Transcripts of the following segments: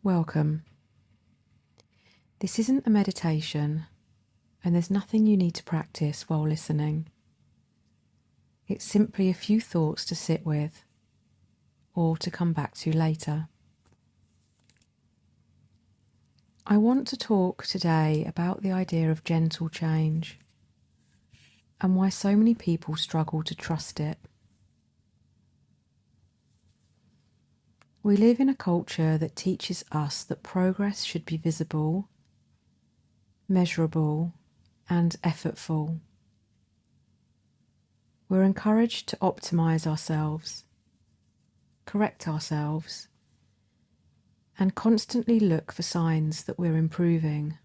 Welcome. This isn't a meditation, and there's nothing you need to practice while listening. It's simply a few thoughts to sit with or to come back to later. I want to talk today about the idea of gentle change and why so many people struggle to trust it. We live in a culture that teaches us that progress should be visible, measurable, and effortful. We're encouraged to optimize ourselves, correct ourselves, and constantly look for signs that we're improving.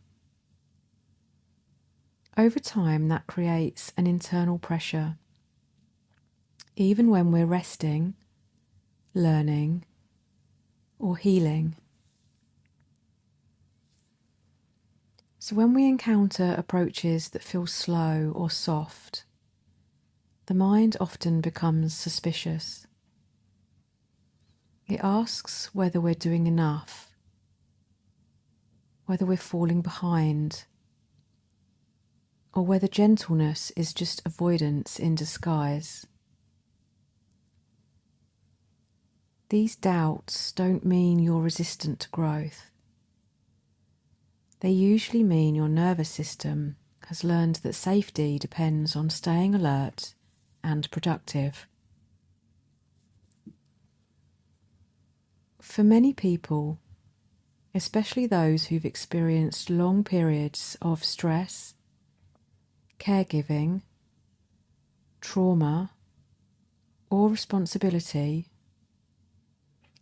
Over time, that creates an internal pressure, even when we're resting, learning, or healing. So when we encounter approaches that feel slow or soft, the mind often becomes suspicious. It asks whether we're doing enough, whether we're falling behind, or whether gentleness is just avoidance in disguise. These doubts don't mean you're resistant to growth. They usually mean your nervous system has learned that safety depends on staying alert and productive. For many people, especially those who've experienced long periods of stress, caregiving, trauma, or responsibility,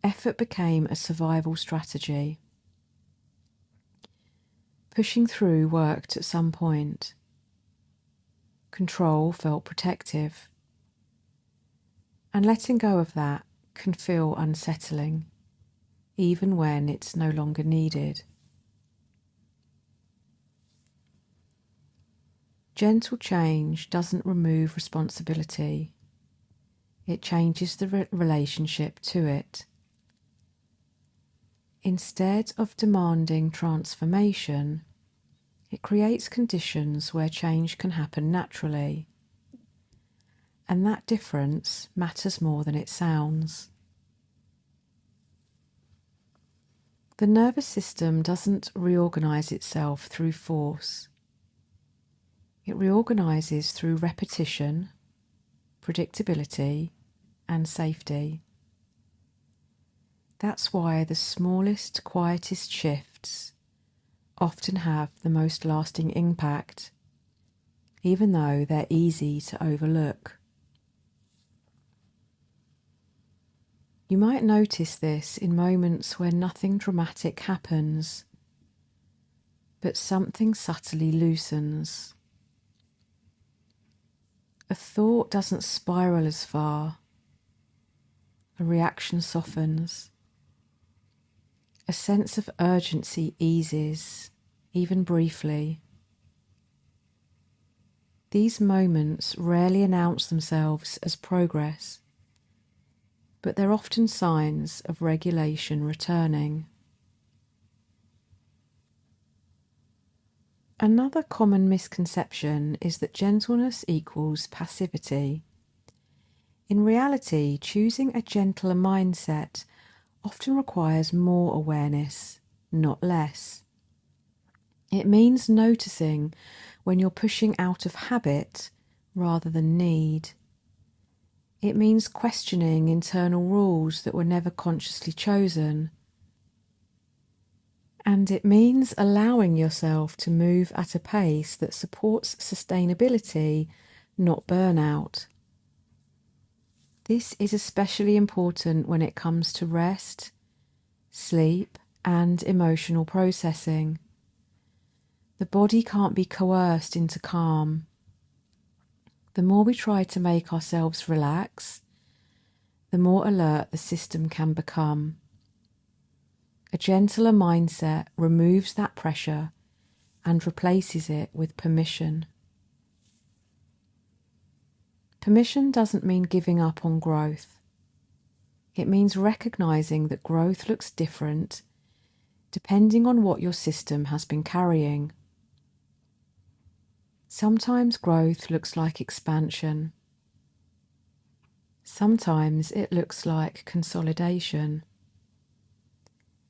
effort became a survival strategy. Pushing through worked at some point. Control felt protective. And letting go of that can feel unsettling, even when it's no longer needed. Gentle change doesn't remove responsibility. It changes the relationship to it. Instead of demanding transformation, it creates conditions where change can happen naturally. And that difference matters more than it sounds. The nervous system doesn't reorganize itself through force. It reorganizes through repetition, predictability, and safety. That's why the smallest, quietest shifts often have the most lasting impact, even though they're easy to overlook. You might notice this in moments where nothing dramatic happens, but something subtly loosens. A thought doesn't spiral as far. A reaction softens. A sense of urgency eases, even briefly. These moments rarely announce themselves as progress, but they're often signs of regulation returning. Another common misconception is that gentleness equals passivity. In reality, choosing a gentler mindset often requires more awareness, not less. It means noticing when you're pushing out of habit rather than need. It means questioning internal rules that were never consciously chosen. And it means allowing yourself to move at a pace that supports sustainability, not burnout. This is especially important when it comes to rest, sleep, and emotional processing. The body can't be coerced into calm. The more we try to make ourselves relax, the more alert the system can become. A gentler mindset removes that pressure and replaces it with permission. Permission doesn't mean giving up on growth. It means recognizing that growth looks different depending on what your system has been carrying. Sometimes growth looks like expansion. Sometimes it looks like consolidation.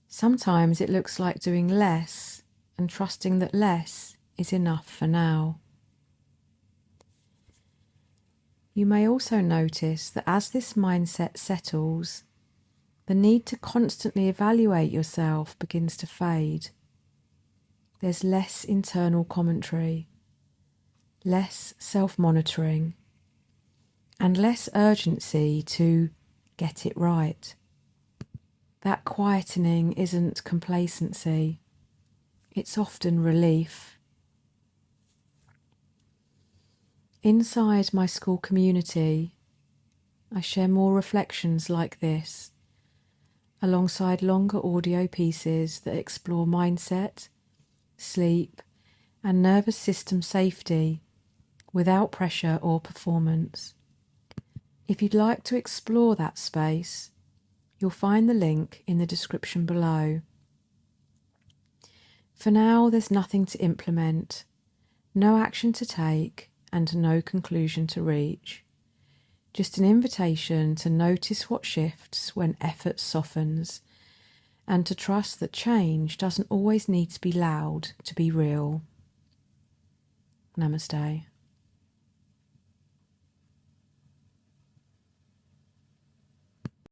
Sometimes it looks like doing less and trusting that less is enough for now. You may also notice that as this mindset settles, the need to constantly evaluate yourself begins to fade. There's less internal commentary, less self-monitoring, and less urgency to get it right. That quietening isn't complacency, it's often relief. Inside my SKOOL community, I share more reflections like this, alongside longer audio pieces that explore mindset, sleep, and nervous system safety without pressure or performance. If you'd like to explore that space, you'll find the link in the description below. For now, there's nothing to implement, no action to take, and no conclusion to reach. Just an invitation to notice what shifts when effort softens, and to trust that change doesn't always need to be loud to be real. Namaste.